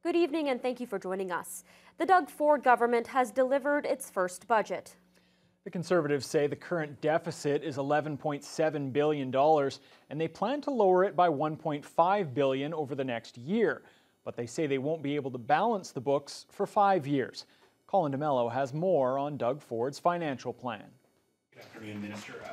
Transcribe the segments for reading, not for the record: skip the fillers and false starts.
Good evening and thank you for joining us. The Doug Ford government has delivered its first budget. The Conservatives say the current deficit is $11.7 billion and they plan to lower it by $1.5 billion over the next year. But they say they won't be able to balance the books for 5 years. Colin DeMello has more on Doug Ford's financial plan.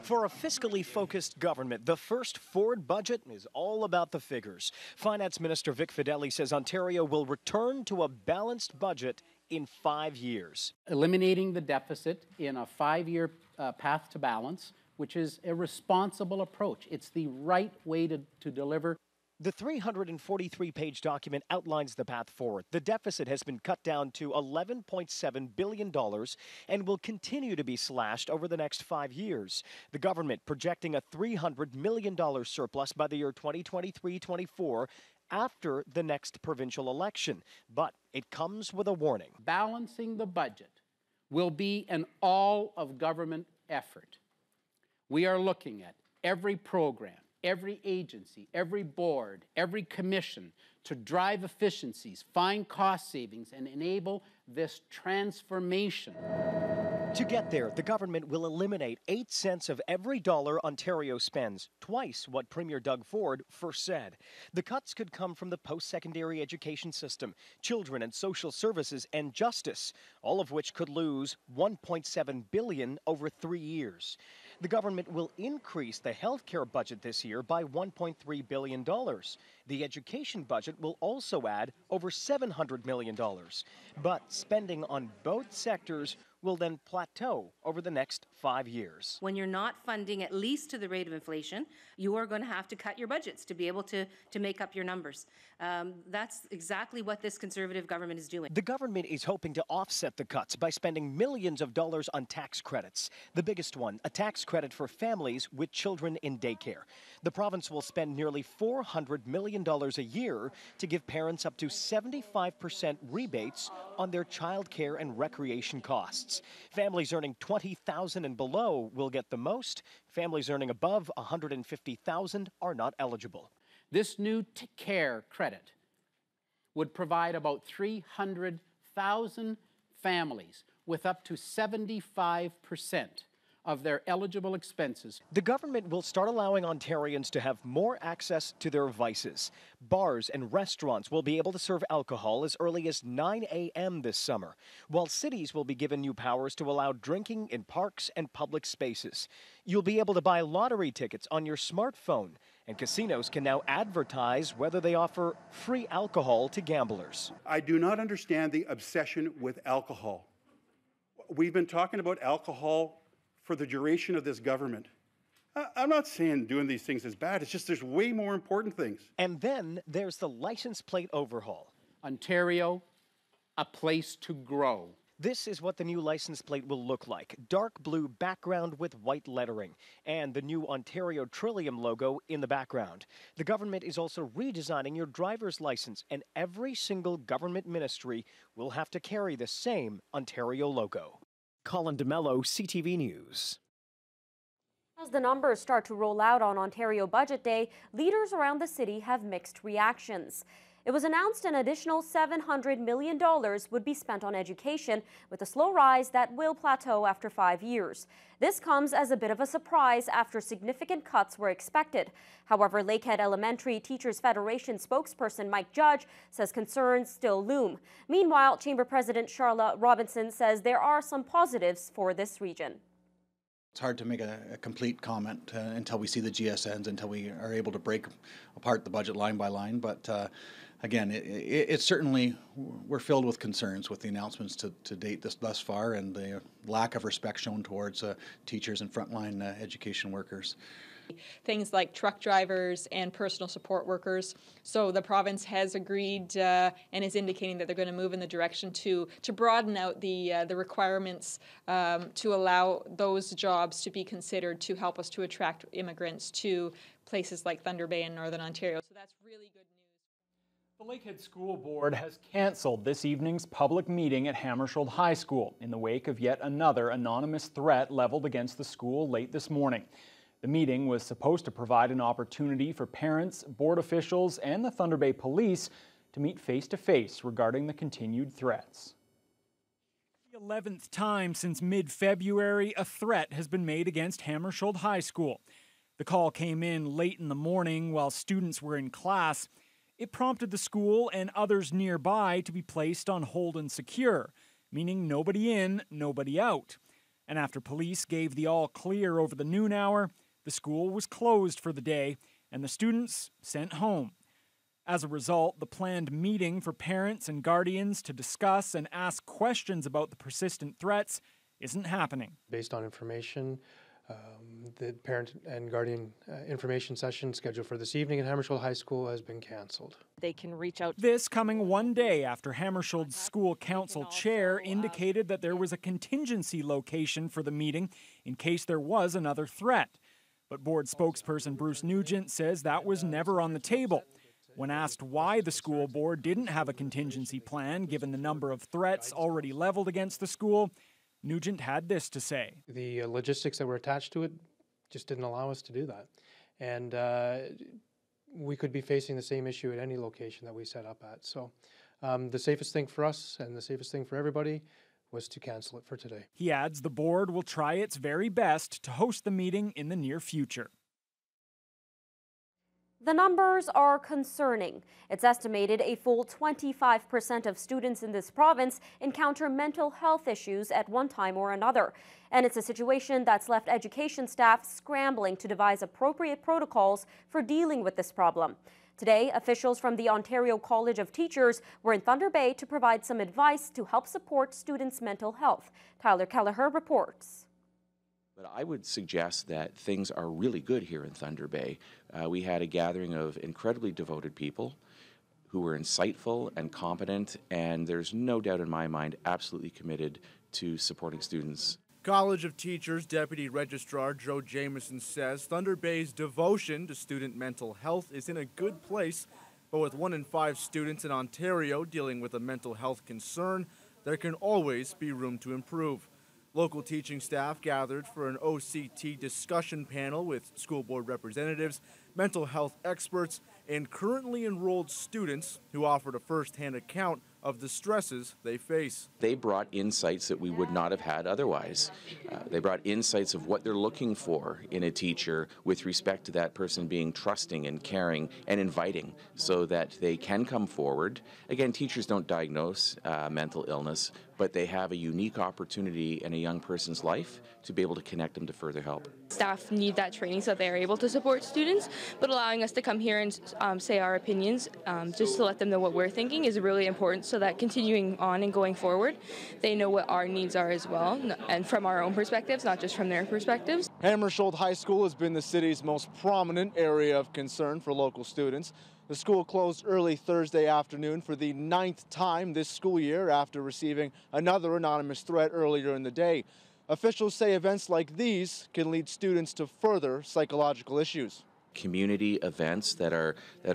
For a fiscally focused government, the first Ford budget is all about the figures. Finance Minister Vic Fedeli says Ontario will return to a balanced budget in 5 years. Eliminating the deficit in a 5-year path to balance, which is a responsible approach. It's the right way to deliver. The 343-page document outlines the path forward. The deficit has been cut down to $11.7 billion and will continue to be slashed over the next 5 years. The government projecting a $300 million surplus by the year 2023-24 after the next provincial election. But it comes with a warning. Balancing the budget will be an all-of-government effort. We are looking at every program, every agency, every board, every commission to drive efficiencies, find cost savings, and enable this transformation. To get there, the government will eliminate 8 cents of every dollar Ontario spends, twice what Premier Doug Ford first said. The cuts could come from the post-secondary education system, children and social services, and justice, all of which could lose $1.7 billion over 3 years. The government will increase the health care budget this year by $1.3 billion. The education budget will also add over $700 million. But spending on both sectors will then plateau over the next 5 years. When you're not funding at least to the rate of inflation, you are going to have to cut your budgets to be able to make up your numbers. That's exactly what this Conservative government is doing. The government is hoping to offset the cuts by spending millions of dollars on tax credits. The biggest one, a tax credit for families with children in daycare. The province will spend nearly $400 million a year to give parents up to 75% rebates on their child care and recreation costs. Families earning $20,000 and below will get the most. Families earning above $150,000 are not eligible. This new care credit would provide about 300,000 families with up to 75% of their eligible expenses. The government will start allowing Ontarians to have more access to their vices. Bars and restaurants will be able to serve alcohol as early as 9 a.m. this summer, while cities will be given new powers to allow drinking in parks and public spaces. You'll be able to buy lottery tickets on your smartphone, and casinos can now advertise whether they offer free alcohol to gamblers. I do not understand the obsession with alcohol. We've been talking about alcohol for the duration of this government. I'm not saying doing these things is bad, it's just there's way more important things. And then there's the license plate overhaul. Ontario, a place to grow. This is what the new license plate will look like. Dark blue background with white lettering, and the new Ontario Trillium logo in the background. The government is also redesigning your driver's license, and every single government ministry will have to carry the same Ontario logo. Colin DeMello, CTV News. As the numbers start to roll out on Ontario Budget Day, leaders around the city have mixed reactions. It was announced an additional $700 million would be spent on education, with a slow rise that will plateau after 5 years. This comes as a bit of a surprise after significant cuts were expected. However, Lakehead Elementary Teachers Federation spokesperson Mike Judge says concerns still loom. Meanwhile, Chamber President Charlotte Robinson says there are some positives for this region. It's hard to make a complete comment until we see the GSNs, until we are able to break apart the budget line by line. But again, it's certainly, we're filled with concerns with the announcements to date thus far, and the lack of respect shown towards teachers and frontline education workers. Things like truck drivers and personal support workers. So the province has agreed and is indicating that they're going to move in the direction to broaden out the requirements to allow those jobs to be considered to help us to attract immigrants to places like Thunder Bay and Northern Ontario. So that's really good news. The Lakehead School Board has cancelled this evening's public meeting at Hammarskjöld High School in the wake of yet another anonymous threat leveled against the school late this morning. The meeting was supposed to provide an opportunity for parents, board officials, and the Thunder Bay Police to meet face-to-face regarding the continued threats. The 11th time since mid-February, a threat has been made against Hammarskjöld High School. The call came in late in the morning while students were in class. It prompted the school and others nearby to be placed on hold and secure, meaning nobody in, nobody out. And after police gave the all clear over the noon hour, the school was closed for the day and the students sent home. As a result, the planned meeting for parents and guardians to discuss and ask questions about the persistent threats isn't happening. Based on information, the parent and guardian information session scheduled for this evening at Hammarskjöld High School has been canceled. They can reach out. This coming one day after Hammarskjöld's school council chair indicated that there was a contingency location for the meeting in case there was another threat. But board spokesperson Bruce Nugent says that was never on the table. When asked why the school board didn't have a contingency plan given the number of threats already leveled against the school, Nugent had this to say. The logistics that were attached to it just didn't allow us to do that. And we could be facing the same issue at any location that we set up at. So the safest thing for us and the safest thing for everybody was to cancel it for today. He adds the board will try its very best to host the meeting in the near future. The numbers are concerning. It's estimated a full 25% of students in this province encounter mental health issues at one time or another. And it's a situation that's left education staff scrambling to devise appropriate protocols for dealing with this problem. Today, officials from the Ontario College of Teachers were in Thunder Bay to provide some advice to help support students' mental health. Tyler Kelleher reports. But I would suggest that things are really good here in Thunder Bay. We had a gathering of incredibly devoted people who were insightful and competent, and there's no doubt in my mind absolutely committed to supporting students. College of Teachers Deputy Registrar Joe Jameson says Thunder Bay's devotion to student mental health is in a good place, but with 1 in 5 students in Ontario dealing with a mental health concern, there can always be room to improve. Local teaching staff gathered for an OCT discussion panel with school board representatives, mental health experts, and currently enrolled students who offered a first-hand account of the stresses they face. They brought insights that we would not have had otherwise. They brought insights of what they're looking for in a teacher with respect to that person being trusting and caring and inviting so that they can come forward. Again, teachers don't diagnose mental illness, but they have a unique opportunity in a young person's life to be able to connect them to further help. Staff need that training so they are able to support students, but allowing us to come here and say our opinions, just to let them know what we're thinking, is really important so that continuing on and going forward, they know what our needs are as well, and from our own perspectives, not just from their perspectives. Hammarskjöld High School has been the city's most prominent area of concern for local students. The school closed early Thursday afternoon for the 9th time this school year after receiving another anonymous threat earlier in the day. Officials say events like these can lead students to further psychological issues. Community events that are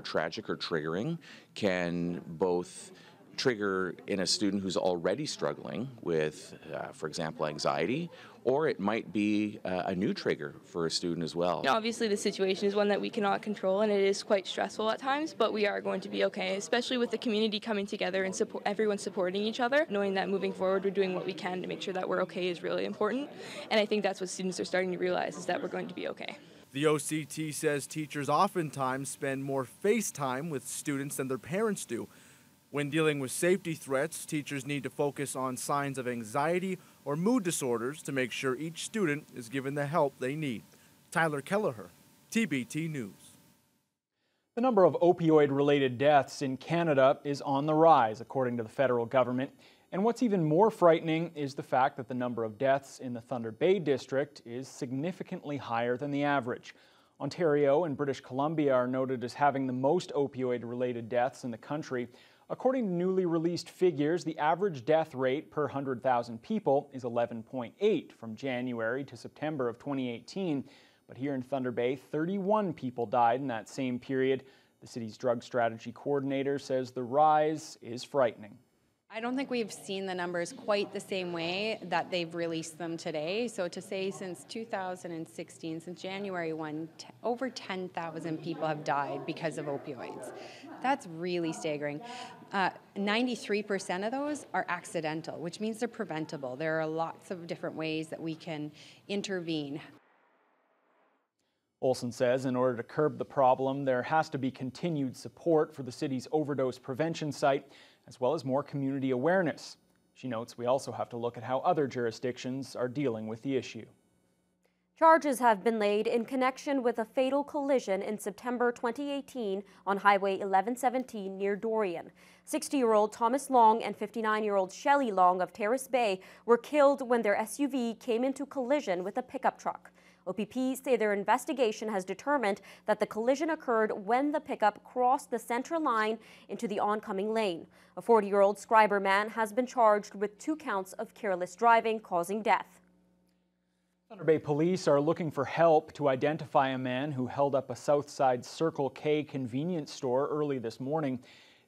tragic or triggering can both trigger in a student who's already struggling with, for example, anxiety, or it might be a new trigger for a student as well. Obviously, the situation is one that we cannot control, and it is quite stressful at times, but we are going to be okay, especially with the community coming together and everyone supporting each other. Knowing that moving forward, we're doing what we can to make sure that we're okay is really important, and I think that's what students are starting to realize, is that we're going to be okay. The OCT says teachers oftentimes spend more face time with students than their parents do. When dealing with safety threats, teachers need to focus on signs of anxiety or mood disorders to make sure each student is given the help they need. Tyler Kelleher, TBT News. The number of opioid-related deaths in Canada is on the rise, according to the federal government. And what's even more frightening is the fact that the number of deaths in the Thunder Bay district is significantly higher than the average. Ontario and British Columbia are noted as having the most opioid-related deaths in the country. According to newly released figures, the average death rate per 100,000 people is 11.8 from January to September of 2018. But here in Thunder Bay, 31 people died in that same period. The city's drug strategy coordinator says the rise is frightening. I don't think we've seen the numbers quite the same way that they've released them today. So to say since 2016, since January 1, over 10,000 people have died because of opioids. That's really staggering. 93% of those are accidental, which means they're preventable. There are lots of different ways that we can intervene. Olson says in order to curb the problem, there has to be continued support for the city's overdose prevention site, as well as more community awareness. She notes we also have to look at how other jurisdictions are dealing with the issue. Charges have been laid in connection with a fatal collision in September 2018 on Highway 1117 near Dorian. 60-year-old Thomas Long and 59-year-old Shelley Long of Terrace Bay were killed when their SUV came into collision with a pickup truck. OPP say their investigation has determined that the collision occurred when the pickup crossed the center line into the oncoming lane. A 40-year-old Scriber man has been charged with 2 counts of careless driving causing death. Thunder Bay police are looking for help to identify a man who held up a Southside Circle K convenience store early this morning.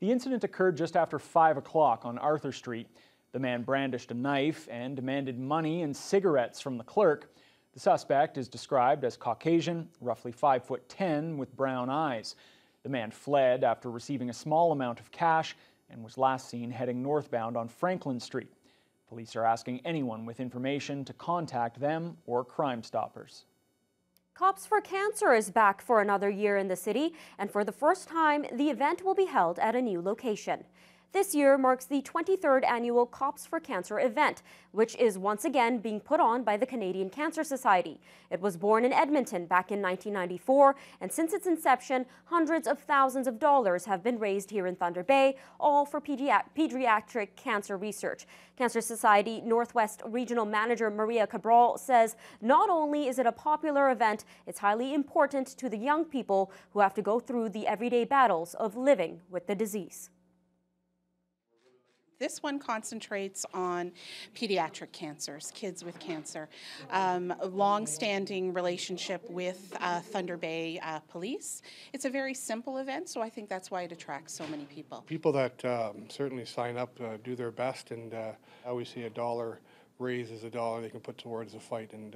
The incident occurred just after 5 o'clock on Arthur Street. The man brandished a knife and demanded money and cigarettes from the clerk. The suspect is described as Caucasian, roughly 5'10", with brown eyes. The man fled after receiving a small amount of cash and was last seen heading northbound on Franklin Street. Police are asking anyone with information to contact them or Crime Stoppers. Cops for Cancer is back for another year in the city, and for the first time, the event will be held at a new location. This year marks the 23rd annual Cops for Cancer event, which is once again being put on by the Canadian Cancer Society. It was born in Edmonton back in 1994, and since its inception, hundreds of thousands of dollars have been raised here in Thunder Bay, all for pediatric cancer research. Cancer Society Northwest Regional Manager Maria Cabral says not only is it a popular event, it's highly important to the young people who have to go through the everyday battles of living with the disease. This one concentrates on pediatric cancers, kids with cancer. A long-standing relationship with Thunder Bay Police. It's a very simple event, so I think that's why it attracts so many people. People that certainly sign up do their best, and I always say $1 raise is $1 they can put towards the fight, and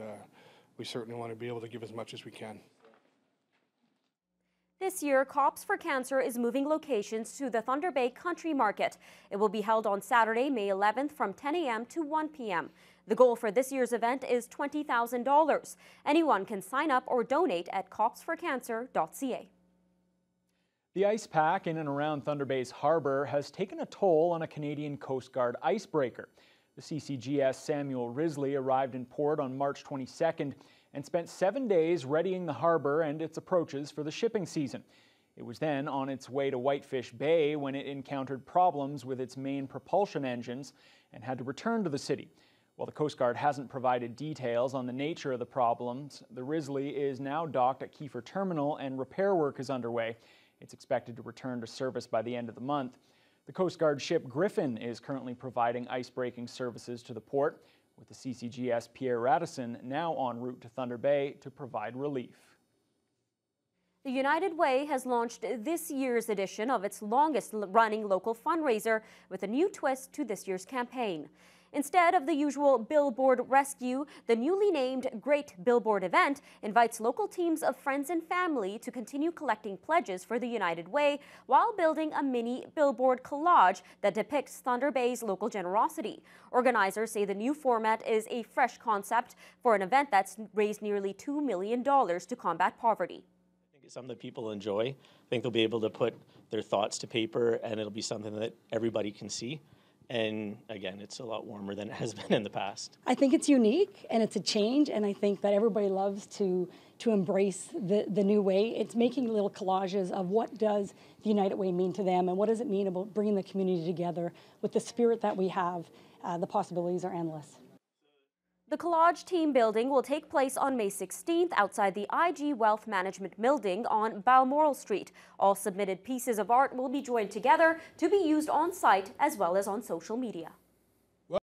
we certainly want to be able to give as much as we can. This year, Cops for Cancer is moving locations to the Thunder Bay Country Market. It will be held on Saturday, May 11th from 10 a.m. to 1 p.m. The goal for this year's event is $20,000. Anyone can sign up or donate at copsforcancer.ca. The ice pack in and around Thunder Bay's harbour has taken a toll on a Canadian Coast Guard icebreaker. The CCGS Samuel Risley arrived in port on March 22nd and spent 7 days readying the harbour and its approaches for the shipping season. It was then on its way to Whitefish Bay when it encountered problems with its main propulsion engines and had to return to the city. While the Coast Guard hasn't provided details on the nature of the problems, the Risley is now docked at Kiefer Terminal and repair work is underway. It's expected to return to service by the end of the month. The Coast Guard ship Griffin is currently providing icebreaking services to the port, with the CCGS Pierre Radisson now en route to Thunder Bay to provide relief. The United Way has launched this year's edition of its longest-running local fundraiser with a new twist to this year's campaign. Instead of the usual Billboard Rescue, the newly named Great Billboard event invites local teams of friends and family to continue collecting pledges for the United Way while building a mini billboard collage that depicts Thunder Bay's local generosity. Organizers say the new format is a fresh concept for an event that's raised nearly $2 million to combat poverty. I think it's something that people enjoy. I think they'll be able to put their thoughts to paper, and it'll be something that everybody can see. And again, it's a lot warmer than it has been in the past. I think it's unique and it's a change, and I think that everybody loves to embrace the new way. It's making little collages of what does the United Way mean to them and what does it mean about bringing the community together. With the spirit that we have, the possibilities are endless. The collage team building will take place on May 16th outside the IG Wealth Management building on Balmoral Street. All submitted pieces of art will be joined together to be used on site as well as on social media.